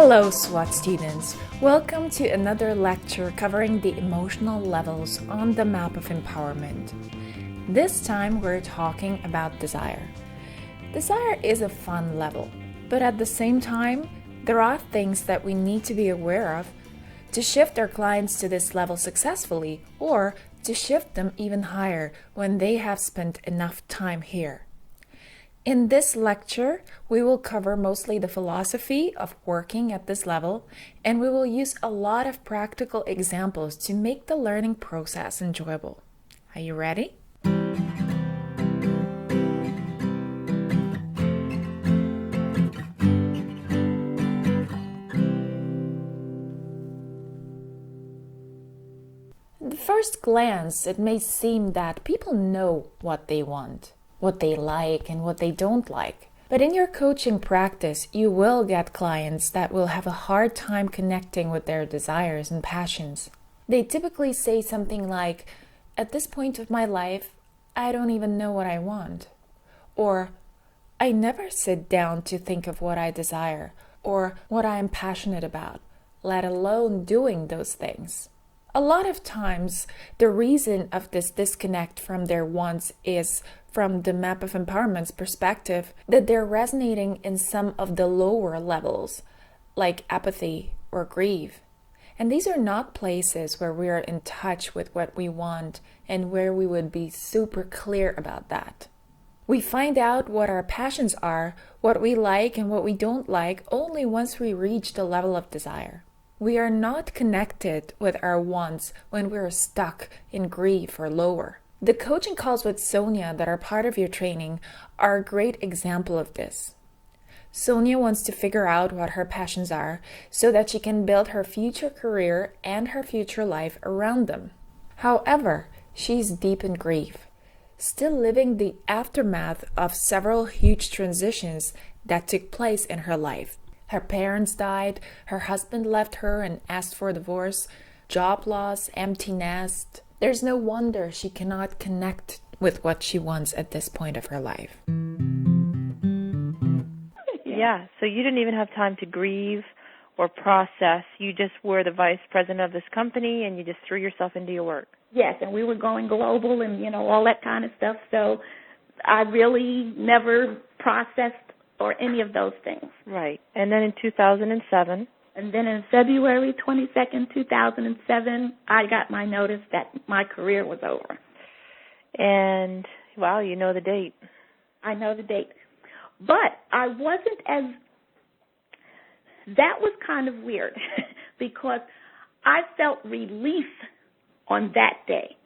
Hello, SWAT students. Welcome to another lecture covering the emotional levels on the map of empowerment. This time we're talking about desire. Desire is a fun level, but at the same time, there are things that we need to be aware of to shift our clients to this level successfully or to shift them even higher when they have spent enough time here. In this lecture, we will cover mostly the philosophy of working at this level, and we will use a lot of practical examples to make the learning process enjoyable. Are you ready? At the first glance, it may seem that people know what they want, what they like and what they don't like. But in your coaching practice, you will get clients that will have a hard time connecting with their desires and passions. They typically say something like, "At this point of my life, I don't even know what I want." Or, "I never sit down to think of what I desire or what I am passionate about, let alone doing those things." A lot of times, the reason of this disconnect from their wants is, from the map of empowerment's perspective, that they're resonating in some of the lower levels, like apathy or grief. And these are not places where we are in touch with what we want and where we would be super clear about that. We find out what our passions are, what we like and what we don't like, only once we reach the level of desire. We are not connected with our wants when we're stuck in grief or lower. The coaching calls with Sonia that are part of your training are a great example of this. Sonia wants to figure out what her passions are so that she can build her future career and her future life around them. However, she's deep in grief, still living the aftermath of several huge transitions that took place in her life. Her parents died, her husband left her and asked for a divorce, job loss, empty nest. There's no wonder she cannot connect with what she wants at this point of her life. Yeah, so you didn't even have time to grieve or process. You just were the vice president of this company and you just threw yourself into your work. Yes, and we were going global and, all that kind of stuff. So I really never processed or any of those things. Right. And then in 2007? And then in February 22nd, 2007, I got my notice that my career was over. And, wow, you know the date. I know the date. But I wasn't that was kind of weird because I felt relief on that day.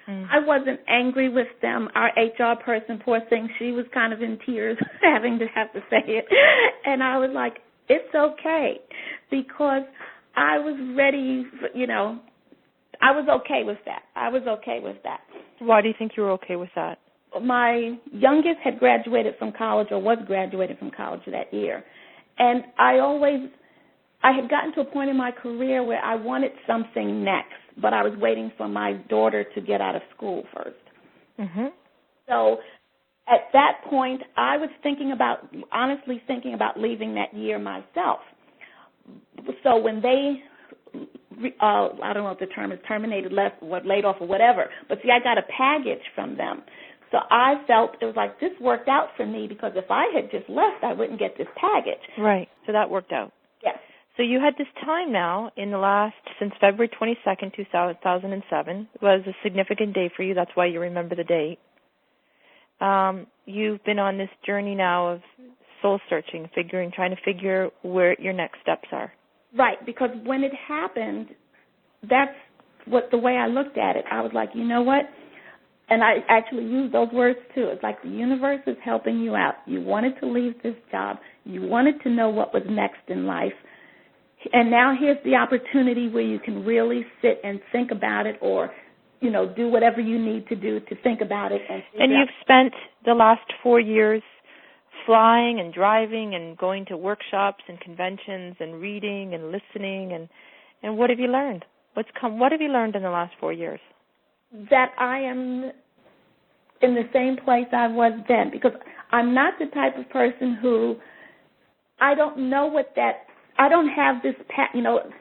I wasn't angry with them. Our HR person, poor thing, she was kind of in tears having to have to say it. And I was like, it's okay, because I was ready, I was okay with that. Why do you think you were okay with that? My youngest had graduated from college or was graduated from college that year. And I had gotten to a point in my career where I wanted something next, but I was waiting for my daughter to get out of school first. Mm-hmm. So at that point, I was honestly thinking about leaving that year myself. So when they, I don't know if the term is terminated, laid off or whatever, but see, I got a package from them. So I felt it was like this worked out for me, because if I had just left, I wouldn't get this package. Right. So that worked out. Yes. So you had this time now since February 22nd, 2007, was a significant day for you. That's why you remember the date. You've been on this journey now of soul searching, trying to figure where your next steps are. Right, because when it happened, that's the way I looked at it. I was like, you know what? And I actually used those words too. It's like the universe is helping you out. You wanted to leave this job. You wanted to know what was next in life. And now here's the opportunity where you can really sit and think about it, or, do whatever you need to do to think about it. And you've spent the last 4 years flying and driving and going to workshops and conventions and reading and listening. And what have you learned? What have you learned in the last 4 years? That I am in the same place I was then, because I'm not the type of person who, I don't know what that I don't have this,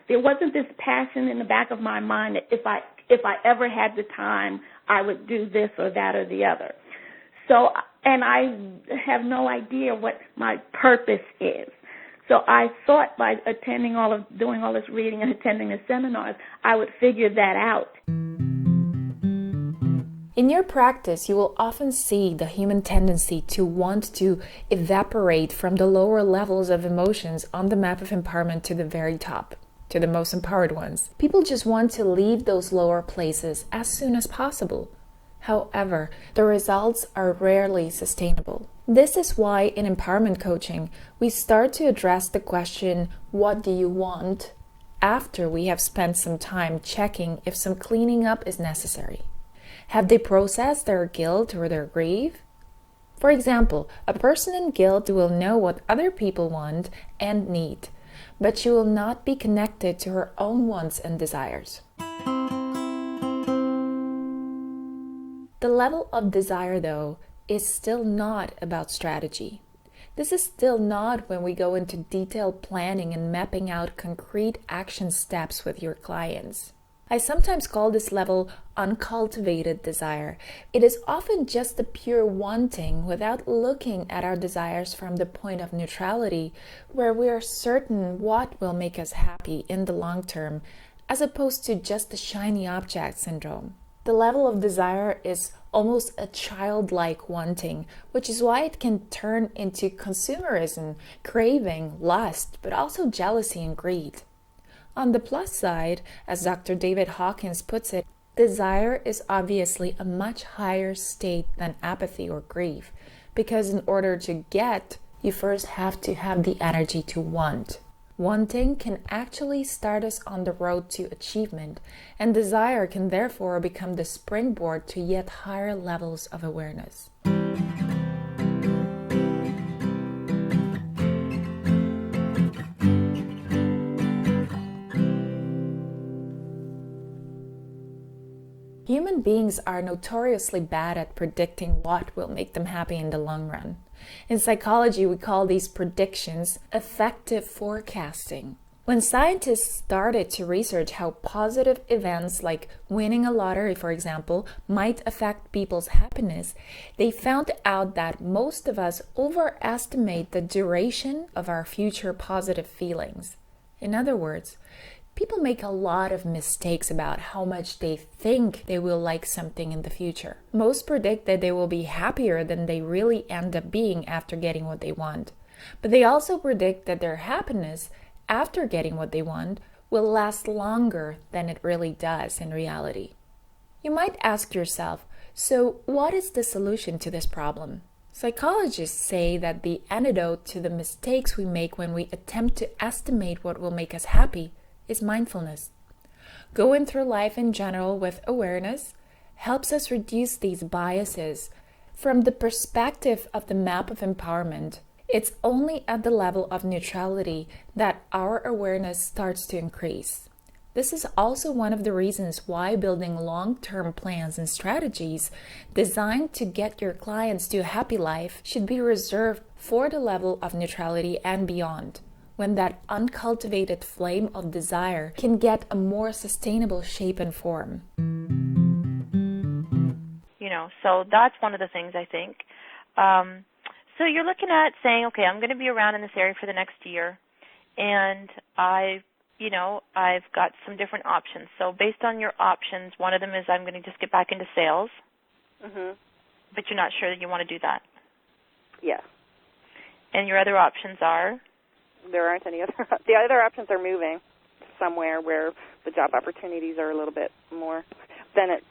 there wasn't this passion in the back of my mind that if I ever had the time, I would do this or that or the other. So, and I have no idea what my purpose is. So I thought by doing all this reading and attending the seminars, I would figure that out. In your practice, you will often see the human tendency to want to evaporate from the lower levels of emotions on the map of empowerment to the very top, to the most empowered ones. People just want to leave those lower places as soon as possible. However, the results are rarely sustainable. This is why in empowerment coaching, we start to address the question, what do you want, after we have spent some time checking if some cleaning up is necessary. Have they processed their guilt or their grief? For example, a person in guilt will know what other people want and need, but she will not be connected to her own wants and desires. The level of desire, though, is still not about strategy. This is still not when we go into detailed planning and mapping out concrete action steps with your clients. I sometimes call this level uncultivated desire. It is often just the pure wanting without looking at our desires from the point of neutrality, where we are certain what will make us happy in the long term, as opposed to just the shiny object syndrome. The level of desire is almost a childlike wanting, which is why it can turn into consumerism, craving, lust, but also jealousy and greed. On the plus side, as Dr. David Hawkins puts it, desire is obviously a much higher state than apathy or grief, because in order to get, you first have to have the energy to want. Wanting can actually start us on the road to achievement, and desire can therefore become the springboard to yet higher levels of awareness. Human beings are notoriously bad at predicting what will make them happy in the long run. In psychology, we call these predictions effective forecasting. When scientists started to research how positive events like winning a lottery, for example, might affect people's happiness, they found out that most of us overestimate the duration of our future positive feelings. In other words, people make a lot of mistakes about how much they think they will like something in the future. Most predict that they will be happier than they really end up being after getting what they want. But they also predict that their happiness after getting what they want will last longer than it really does in reality. You might ask yourself, so what is the solution to this problem? Psychologists say that the antidote to the mistakes we make when we attempt to estimate what will make us happy is mindfulness. Going through life in general with awareness helps us reduce these biases. From the perspective of the map of empowerment, it's only at the level of neutrality that our awareness starts to increase. This is also one of the reasons why building long-term plans and strategies designed to get your clients to a happy life should be reserved for the level of neutrality and beyond, when that uncultivated flame of desire can get a more sustainable shape and form. So that's one of the things I think. So you're looking at saying, okay, I'm going to be around in this area for the next year, and I've got some different options. So based on your options, one of them is I'm going to just get back into sales. Mhm. But you're not sure that you want to do that. Yeah. And your other options are? There aren't any other. The other options are moving somewhere where the job opportunities are a little bit more than it.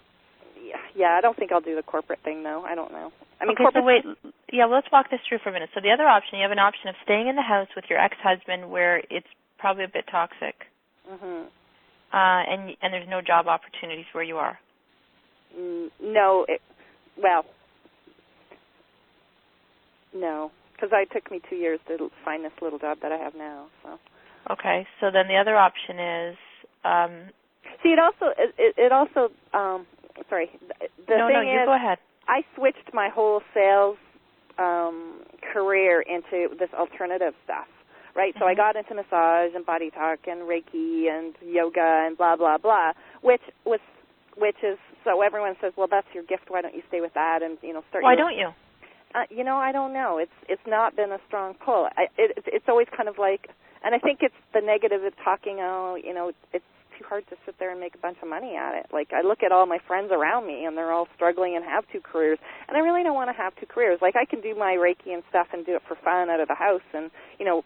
Yeah, I don't think I'll do the corporate thing, though. I don't know. I mean, okay, so wait. Yeah, let's walk this through for a minute. So the other option, you have an option of staying in the house with your ex-husband where it's probably a bit toxic. Mhm. And there's no job opportunities where you are. No. No. Because it took me 2 years to find this little job that I have now. So. Okay, so then the other option is. See, it also. Sorry. You go ahead. I switched my whole sales career into this alternative stuff. right? So I got into massage and body talk and Reiki and yoga and blah, blah, blah, which is, so everyone says, well, that's your gift. Why don't you stay with that and, start Why don't you? I don't know. It's not been a strong pull. It's always kind of like, and I think it's the negative of talking, it's too hard to sit there and make a bunch of money at it. Like, I look at all my friends around me, and they're all struggling and have 2 careers, and I really don't want to have 2 careers. Like, I can do my Reiki and stuff and do it for fun out of the house, and,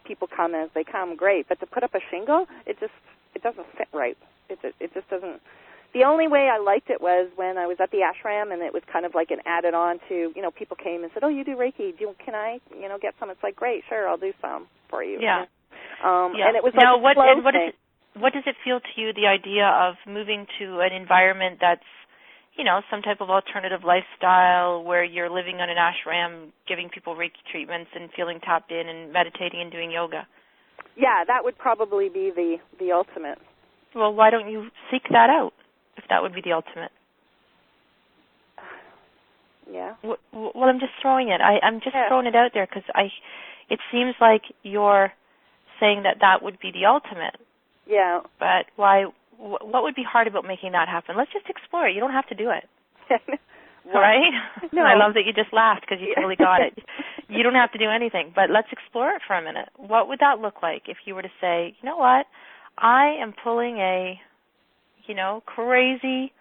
people come as they come, great. But to put up a shingle, it doesn't fit right. It just doesn't. The only way I liked it was when I was at the ashram, and it was kind of like an added on to, people came and said, oh, you do Reiki. Can I, get some? It's like, great, sure, I'll do some for you. Yeah. And it was now, like what does it feel to you, the idea of moving to an environment that's, some type of alternative lifestyle where you're living on an ashram, giving people Reiki treatments and feeling tapped in and meditating and doing yoga? Yeah, that would probably be the ultimate. Well, why don't you seek that out, if that would be the ultimate? Yeah. Well, I'm just throwing it. I'm just throwing it out there because it seems like you're saying that would be the ultimate. Yeah. But why? What would be hard about making that happen? Let's just explore it. You don't have to do it. Right? No. I love that you just laughed because you totally got it. You don't have to do anything. But let's explore it for a minute. What would that look like if you were to say, you know what, I am pulling a, crazy,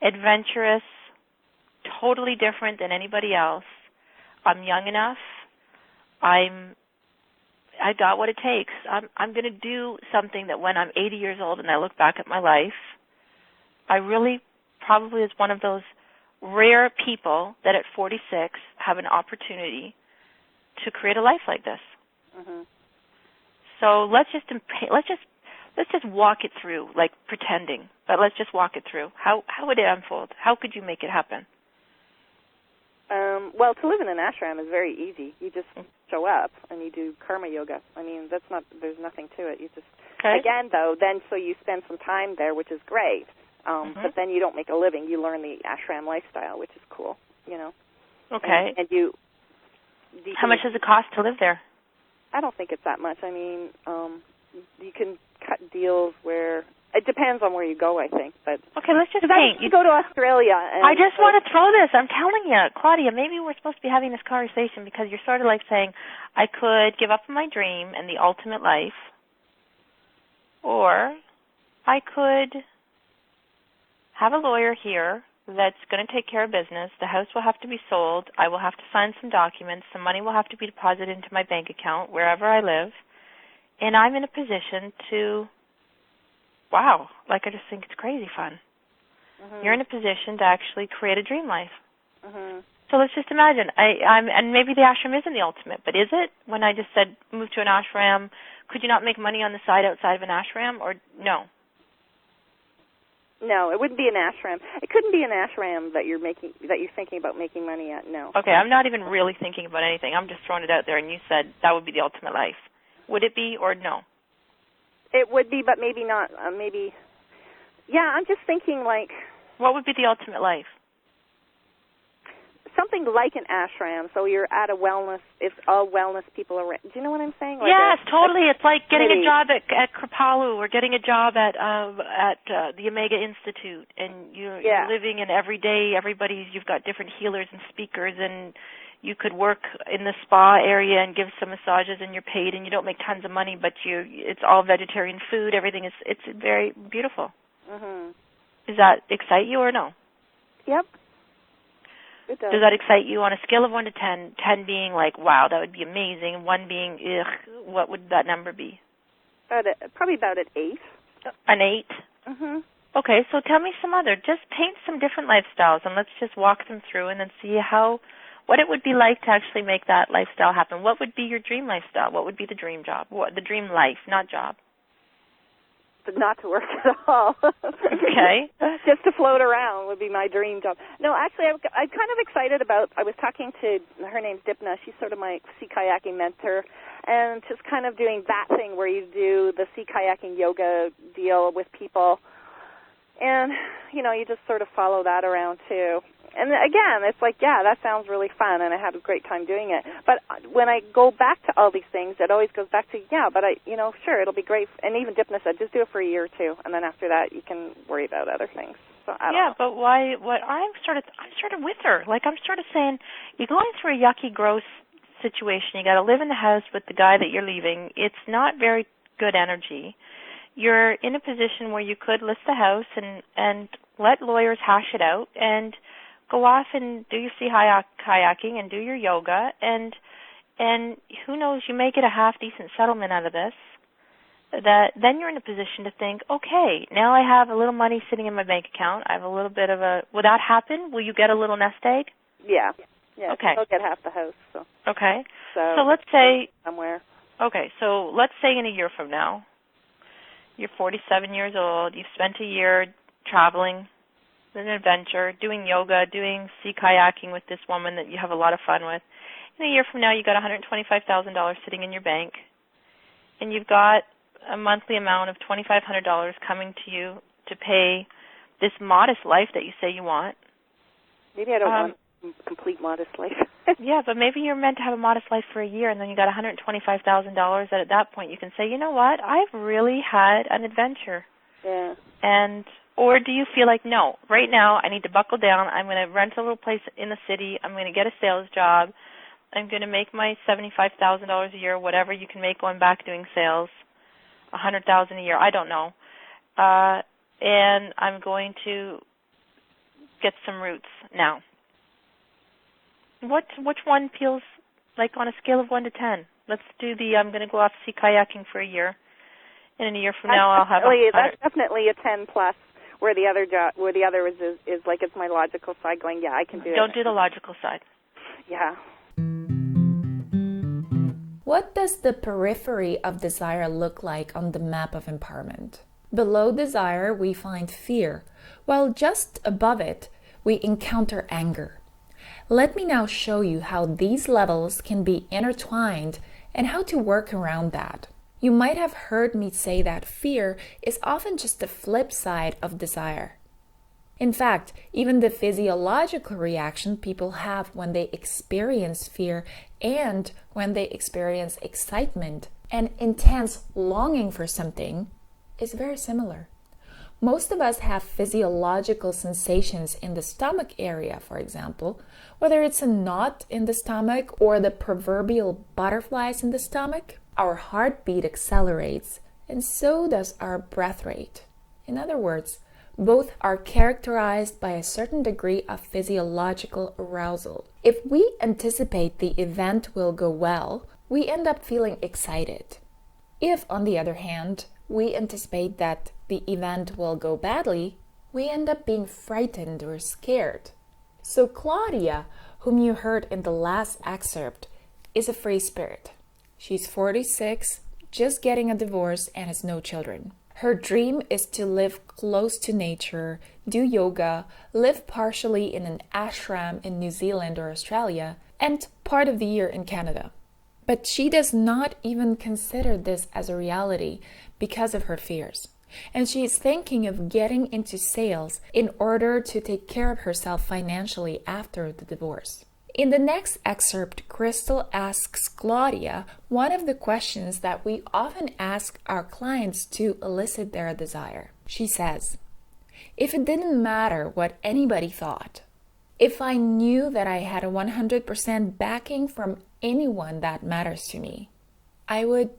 adventurous, totally different than anybody else. I'm young enough. I got what it takes. I'm going to do something that when I'm 80 years old and I look back at my life, I really probably is one of those rare people that at 46 have an opportunity to create a life like this. Mm-hmm. So let's just walk it through, like pretending, but let's just walk it through. How would it unfold? How could you make it happen? Well, to live in an ashram is very easy. You just show up and you do karma yoga. I mean, there's nothing to it. You just, again, though, so you spend some time there, which is great. But then you don't make a living. You learn the ashram lifestyle, which is cool, Okay. And you. How much does it cost to live there? I don't think it's that much. I mean, you can cut deals where. It depends on where you go, I think. But okay, let's just paint. You go to Australia. And I just want to throw this. I'm telling you, Claudia, maybe we're supposed to be having this conversation because you're sort of like saying, I could give up on my dream and the ultimate life, or I could have a lawyer here that's going to take care of business. The house will have to be sold. I will have to sign some documents. Some money will have to be deposited into my bank account wherever I live. And I'm in a position to... Wow, I just think it's crazy fun. Mm-hmm. You're in a position to actually create a dream life. Mm-hmm. So let's just imagine, and maybe the ashram isn't the ultimate, but is it? When I just said move to an ashram, could you not make money on the side outside of an ashram, or no? No, it wouldn't be an ashram. It couldn't be an ashram that you're thinking about making money at. No. Okay, I'm not even really thinking about anything. I'm just throwing it out there, and you said that would be the ultimate life. Would it be, or no? It would be, but maybe not. Maybe. Yeah, I'm just thinking like. What would be the ultimate life? Something like an ashram. So you're at a wellness. It's all wellness people around. Do you know what I'm saying? Like yes, totally. It's like getting a job at Kripalu or getting a job at the Omega Institute, and you're living in every day. You've got different healers and speakers, and you could work in the spa area and give some massages, and you're paid, and you don't make tons of money, but it's all vegetarian food. Everything it's very beautiful. Mm-hmm. Does that excite you or no? Yep. It does. Does that excite you on a scale of 1 to 10? 10 being like, wow, that would be amazing, and 1 being, ugh, what would that number be? Probably about an 8. An 8? Mm-hmm. Okay, so tell me some other. Just paint some different lifestyles, and let's just walk them through and then see what it would be like to actually make that lifestyle happen. What would be your dream lifestyle? What would be the dream job? The dream life, not job? But not to work at all. Okay. Just to float around would be my dream job. No, actually, I'm kind of excited about, I was talking to, her name's Dipna, she's sort of my sea kayaking mentor, and just kind of doing that thing where you do the sea kayaking yoga deal with people. And then, you just sort of follow that around too. And again, it's like, yeah, that sounds really fun, and I had a great time doing it. But when I go back to all these things, it always goes back to, but sure, it'll be great. And even Dipna said, just do it for a year or two, and then after that, you can worry about other things. So I don't know. But why? What I'm sort of with her. Like, I'm sort of saying, you're going through a yucky, gross situation. You got to live in the house with the guy that you're leaving. It's not very good energy. You're in a position where you could list the house and let lawyers hash it out and go off and do your sea kayaking and do your yoga, and who knows, you may get a half-decent settlement out of this. That then you're in a position to think, okay, now I have a little money sitting in my bank account. I have a little bit of a. Will that happen? Will you get a little nest egg? Yeah. Okay. I'll get half the house. So. Okay. So let's say somewhere. Okay. So let's say in a year from now, you're 47 years old. You've spent a year traveling, an adventure, doing yoga, doing sea kayaking with this woman that you have a lot of fun with. In a year from now, you got $125,000 sitting in your bank, and you've got a monthly amount of $2,500 coming to you to pay this modest life that you say you want. Maybe I don't want a complete modest life. Yeah, but maybe you're meant to have a modest life for a year, and then you got $125,000 that at that point you can say, you know what, I've really had an adventure. Yeah. Or do you feel like, no, right now I need to buckle down, I'm going to rent a little place in the city, I'm going to get a sales job, I'm going to make my $75,000 a year, whatever you can make going back doing sales, $100,000 a year, I don't know, and I'm going to get some roots now. Which one feels like on a scale of 1 to 10? Let's do I'm going to go off sea kayaking for a year, and in a year from now I'll have That's definitely a 10 plus. Where the other is like it's my logical side going, yeah, I can do it. Don't do the logical side. Yeah. What does the periphery of desire look like on the map of empowerment? Below desire, we find fear, while just above it, we encounter anger. Let me now show you how these levels can be intertwined and how to work around that. You might have heard me say that fear is often just the flip side of desire. In fact, even the physiological reaction people have when they experience fear and when they experience excitement and intense longing for something is very similar. Most of us have physiological sensations in the stomach area, for example, whether it's a knot in the stomach or the proverbial butterflies in the stomach. Our heartbeat accelerates, and so does our breath rate. In other words, both are characterized by a certain degree of physiological arousal. If we anticipate the event will go well, we end up feeling excited. If, on the other hand, we anticipate that the event will go badly, we end up being frightened or scared. So Claudia, whom you heard in the last excerpt, is a free spirit. She's 46, just getting a divorce, and has no children. Her dream is to live close to nature, do yoga, live partially in an ashram in New Zealand or Australia, and part of the year in Canada. But she does not even consider this as a reality because of her fears. And she is thinking of getting into sales in order to take care of herself financially after the divorce. In the next excerpt, Crystal asks Claudia one of the questions that we often ask our clients to elicit their desire. She says, if it didn't matter what anybody thought, if I knew that I had a 100% backing from anyone that matters to me, I would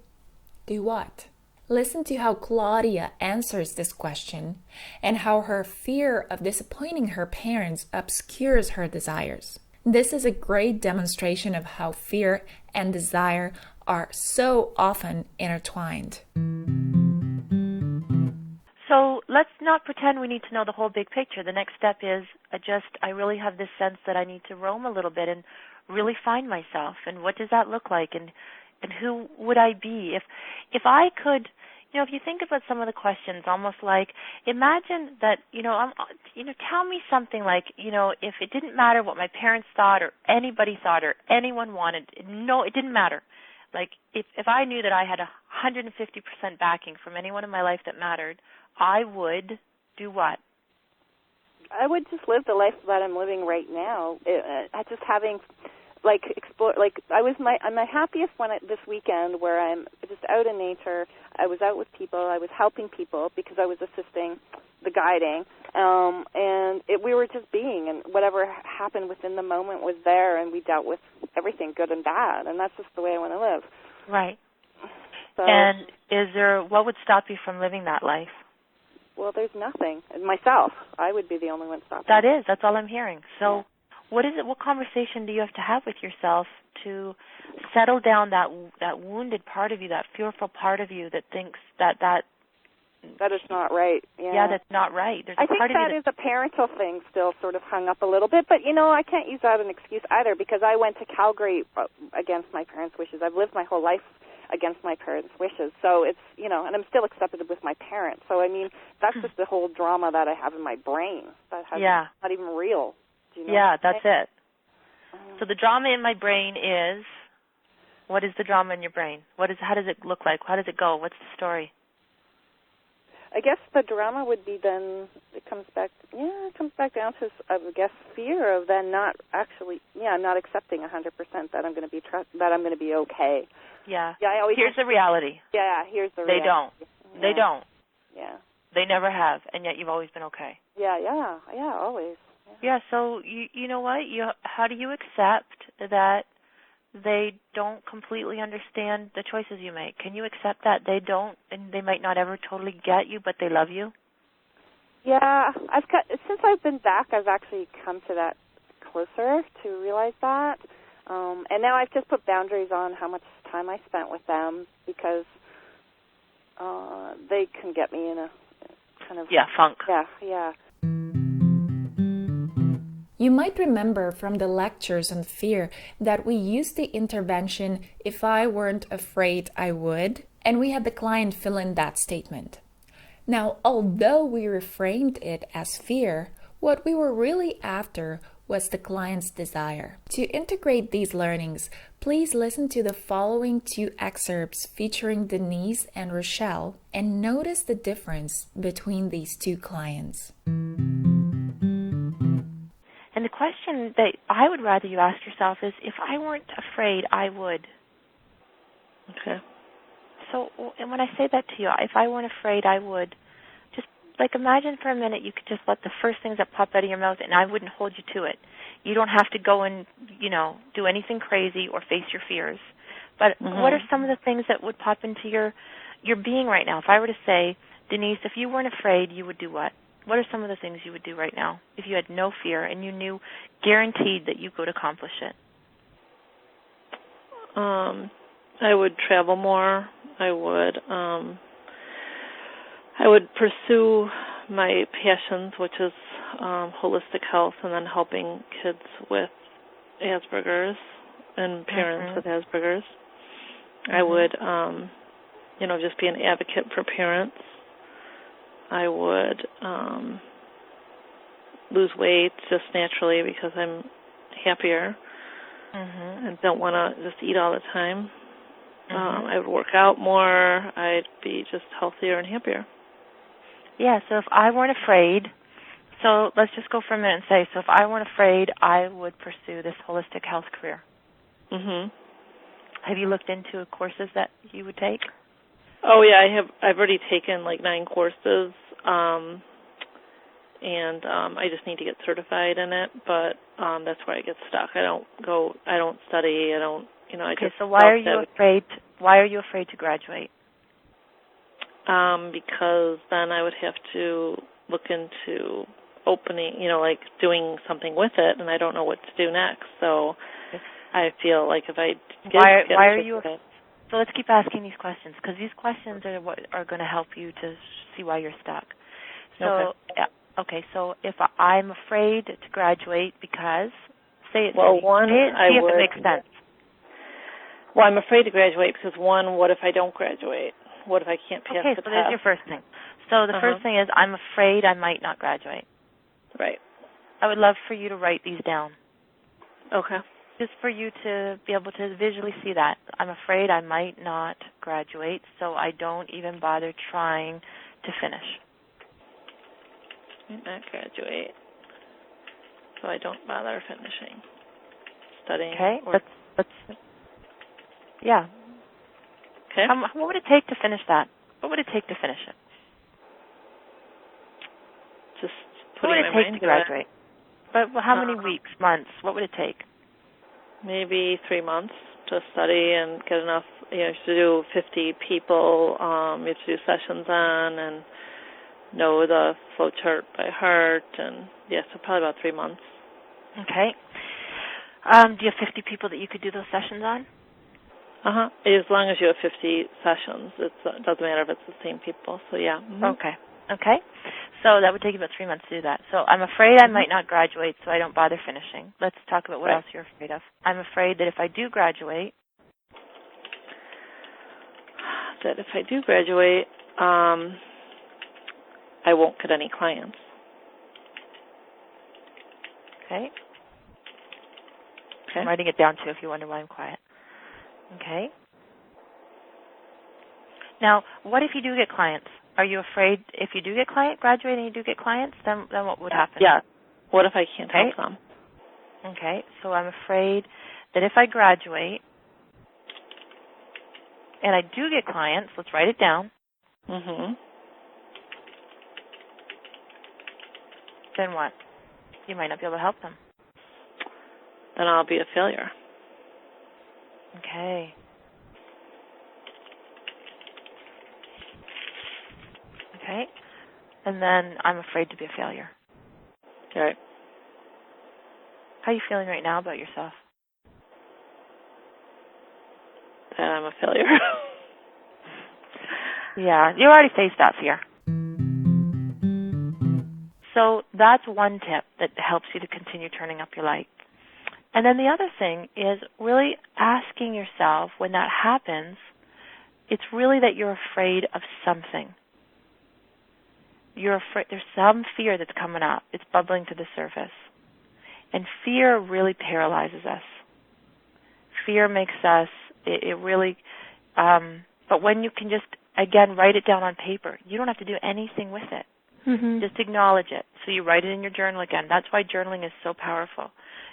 do what? Listen to how Claudia answers this question and how her fear of disappointing her parents obscures her desires. This is a great demonstration of how fear and desire are so often intertwined. So let's not pretend we need to know the whole big picture. The next step is I really have this sense that I need to roam a little bit and really find myself. And what does that look like? And who would I be? If I could, if you think about some of the questions, almost like imagine that, tell me something like, if it didn't matter what my parents thought or anybody thought or anyone wanted, no, it didn't matter. Like if I knew that I had 150% backing from anyone in my life that mattered, I would do what? I would just live the life that I'm living right now. Just having, explore. I'm my happiest this weekend where I'm just out in nature. I was out with people. I was helping people because I was assisting the guiding, and we were just being, and whatever happened within the moment was there, and we dealt with everything, good and bad, and that's just the way I want to live. Right. So, and what would stop you from living that life? Well, there's nothing. Myself, I would be the only one stopping. That's all I'm hearing. So what is it? What conversation do you have to have with yourself to settle down that wounded part of you, that fearful part of you that thinks that is not right. Yeah, that's not right. There's I think part that of you is a parental thing still sort of hung up a little bit, but, I can't use that as an excuse either because I went to Calgary against my parents' wishes. I've lived my whole life against my parents' wishes. So it's, and I'm still accepted with my parents. So, that's just the whole drama that I have in my brain. That has not even real. Do you know what I'm saying? That's it. So the drama in my brain is, what is the drama in your brain? How does it look like? How does it go? What's the story? I guess the drama would be then it comes back down to, I guess, fear of then not accepting 100% that I'm going to be that I'm going to be okay. Yeah. Yeah. Here's the reality. Yeah. Here's the reality. They don't. Yeah. They don't. Yeah. They never have, and yet you've always been okay. Yeah. Always. Yeah. So you know what? How do you accept that they don't completely understand the choices you make? Can you accept that they don't, and they might not ever totally get you, but they love you? Yeah, since I've been back, I've actually come to that closer to realize that, and now I've just put boundaries on how much time I spent with them because they can get me in a kind of funk. Yeah. You might remember from the lectures on fear that we used the intervention, if I weren't afraid, I would, and we had the client fill in that statement. Now, although we reframed it as fear, what we were really after was the client's desire. To integrate these learnings, please listen to the following 2 excerpts featuring Denise and Rochelle and notice the difference between these 2 clients. And the question that I would rather you ask yourself is, if I weren't afraid, I would. Okay. So, and when I say that to you, if I weren't afraid, I would. Just imagine for a minute you could just let the first things that pop out of your mouth, and I wouldn't hold you to it. You don't have to go and, do anything crazy or face your fears. But what are some of the things that would pop into your being right now? If I were to say, Denise, if you weren't afraid, you would do what? What are some of the things you would do right now if you had no fear and you knew guaranteed that you could accomplish it? I would travel more. I would pursue my passions, which is holistic health, and then helping kids with Asperger's and parents with Asperger's. I would, just be an advocate for parents. I would lose weight just naturally because I'm happier and don't want to just eat all the time. I would work out more. I'd be just healthier and happier. Yeah, so if I weren't afraid, so let's just go for a minute and say, so if I weren't afraid, I would pursue this holistic health career. Have you looked into courses that you would take? Oh, yeah, I've already taken 9 courses, and I just need to get certified in it, but that's where I get stuck. I don't study, So why are you afraid to graduate? Because then I would have to look into opening, doing something with it, and I don't know what to do next. So I feel like if I why are you? So let's keep asking these questions, because these questions are what are going to help you to see why you're stuck. So so if I'm afraid to graduate because, say it. Well, see if it makes sense. Well, I'm afraid to graduate because, one, what if I don't graduate? What if I can't pass the test? Okay, so there's your first thing. So the first thing is, I'm afraid I might not graduate. Right. I would love for you to write these down. Okay. Just for you to be able to visually see that. I'm afraid I might not graduate, so I don't even bother trying to finish. Might not graduate. so I don't bother finishing studying. Okay. Let's. Yeah. Okay. What would it take to finish that? What would it take to finish it? Just what would putting it my take mind to graduate? But how many weeks, months? What would it take? Maybe 3 months to study and get enough. You have to do 50 people. You have to do sessions on and know the flow chart by heart, and so probably about 3 months. Okay. Do you have 50 people that you could do those sessions on? As long as you have 50 sessions, it doesn't matter if it's the same people. So yeah. Mm-hmm. Okay. So that would take you about 3 months to do that. So I'm afraid I might not graduate, so I don't bother finishing. Let's talk about what else you're afraid of. I'm afraid that if I do graduate, I won't get any clients. Okay. I'm writing it down, too, if you wonder why I'm quiet. Okay. Now, what if you do get clients? Are you afraid if you do get graduate and you do get clients, then what would happen? Yeah. What if I can't help them? Okay. So I'm afraid that if I graduate and I do get clients, let's write it down. Mm-hmm. Then what? You might not be able to help them. Then I'll be a failure. Okay. Okay. And then I'm afraid to be a failure. Right. How are you feeling right now about yourself? That I'm a failure. Yeah, you already faced that fear. So that's one tip that helps you to continue turning up your light. And then the other thing is really asking yourself when that happens, it's really that you're afraid of something. You're afraid, there's some fear that's coming up. It's bubbling to the surface. And fear really paralyzes us. Fear makes us, it really, but when you can just, again, write it down on paper, you don't have to do anything with it. Mm-hmm. Just acknowledge it. So you write it in your journal again. That's why journaling is so powerful.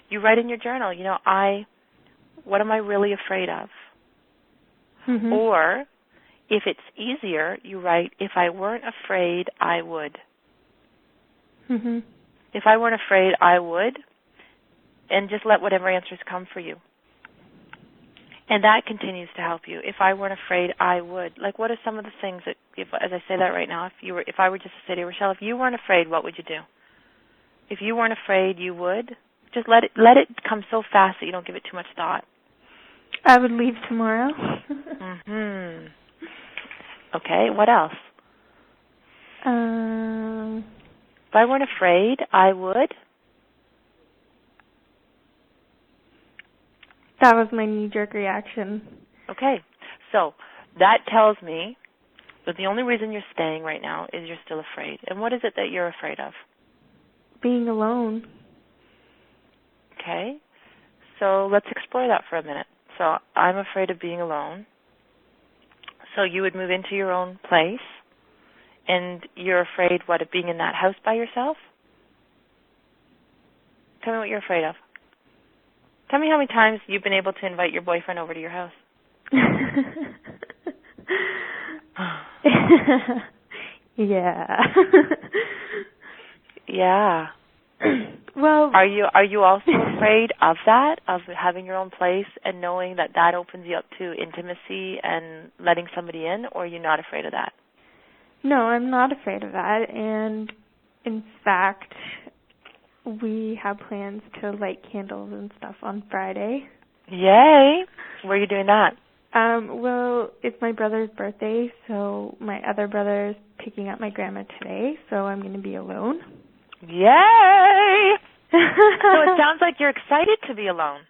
You write in your journal, what am I really afraid of? Mm-hmm. Or, if it's easier, you write, if I weren't afraid, I would. Mm-hmm. If I weren't afraid, I would. And just let whatever answers come for you. And that continues to help you. If I weren't afraid, I would. Like, what are some of the things that, as I say that right now, if I were just to say to you, Rochelle, if you weren't afraid, what would you do? If you weren't afraid, you would. Just let it come so fast that you don't give it too much thought. I would leave tomorrow. Mm-hmm. Okay, what else? If I weren't afraid, I would. That was my knee-jerk reaction. Okay, so that tells me that the only reason you're staying right now is you're still afraid. And what is it that you're afraid of? Being alone. Okay, so let's explore that for a minute. So I'm afraid of being alone. So you would move into your own place, and you're afraid, what, of being in that house by yourself? Tell me what you're afraid of. Tell me how many times you've been able to invite your boyfriend over to your house. Yeah. Yeah. Well, are you also afraid of that, of having your own place and knowing that opens you up to intimacy and letting somebody in, or are you not afraid of that? No, I'm not afraid of that. And in fact, we have plans to light candles and stuff on Friday. Yay! Where are you doing that? Well, it's my brother's birthday, so my other brother's picking up my grandma today, so I'm going to be alone. Yay! So it sounds like you're excited to be alone.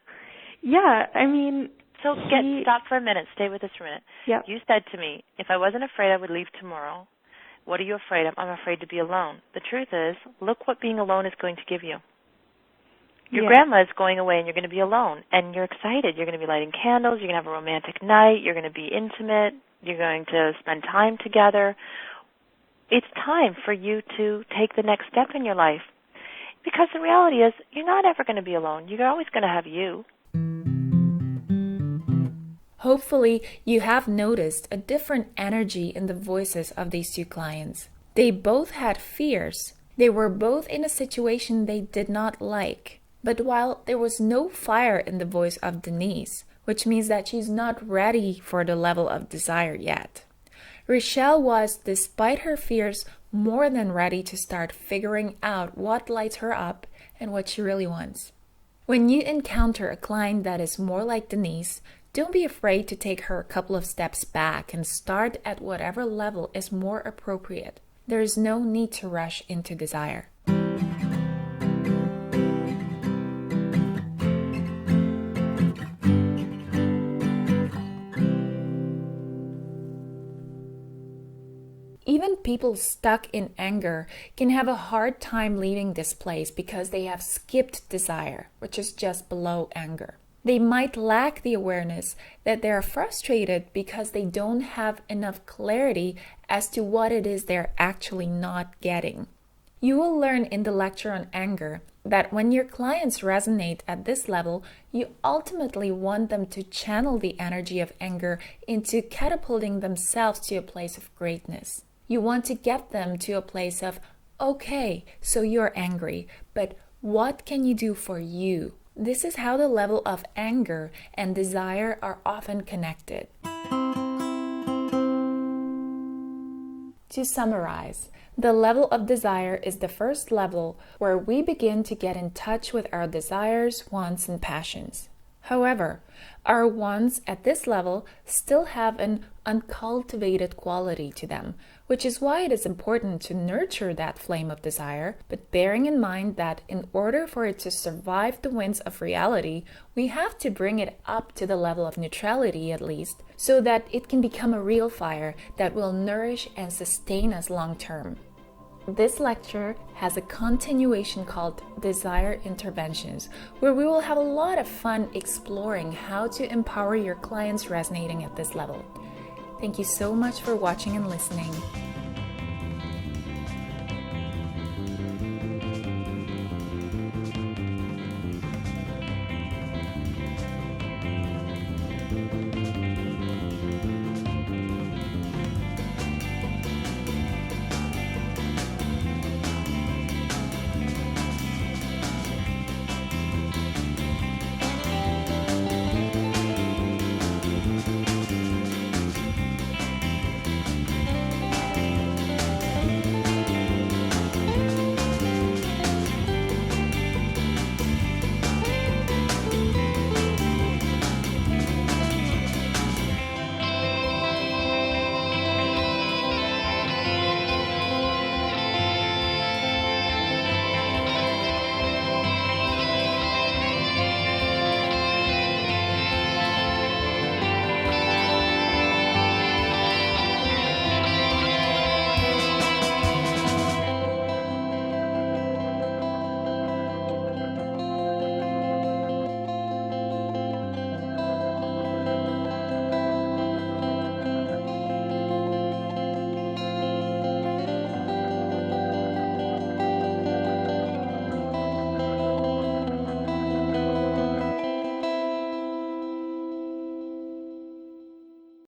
Yeah, I mean... So stop for a minute. Stay with us for a minute. Yep. You said to me, if I wasn't afraid I would leave tomorrow, what are you afraid of? I'm afraid to be alone. The truth is, look what being alone is going to give you. Your grandma is going away and you're going to be alone, and you're excited. You're going to be lighting candles. You're going to have a romantic night. You're going to be intimate. You're going to spend time together. It's time for you to take the next step in your life. Because the reality is, you're not ever going to be alone. You're always going to have you. Hopefully, you have noticed a different energy in the voices of these two clients. They both had fears. They were both in a situation they did not like. But while there was no fire in the voice of Denise, which means that she's not ready for the level of desire yet, Rochelle was, despite her fears, more than ready to start figuring out what lights her up and what she really wants. When you encounter a client that is more like Denise, don't be afraid to take her a couple of steps back and start at whatever level is more appropriate. There is no need to rush into desire. Even people stuck in anger can have a hard time leaving this place because they have skipped desire, which is just below anger. They might lack the awareness that they are frustrated because they don't have enough clarity as to what it is they're actually not getting. You will learn in the lecture on anger that when your clients resonate at this level, you ultimately want them to channel the energy of anger into catapulting themselves to a place of greatness. You want to get them to a place of, okay, so you're angry, but what can you do for you? This is how the level of anger and desire are often connected. To summarize, the level of desire is the first level where we begin to get in touch with our desires, wants, and passions. However, our wants at this level still have an uncultivated quality to them, which is why it is important to nurture that flame of desire, but bearing in mind that in order for it to survive the winds of reality, we have to bring it up to the level of neutrality at least, so that it can become a real fire that will nourish and sustain us long term. This lecture has a continuation called Desire Interventions, where we will have a lot of fun exploring how to empower your clients resonating at this level. Thank you so much for watching and listening.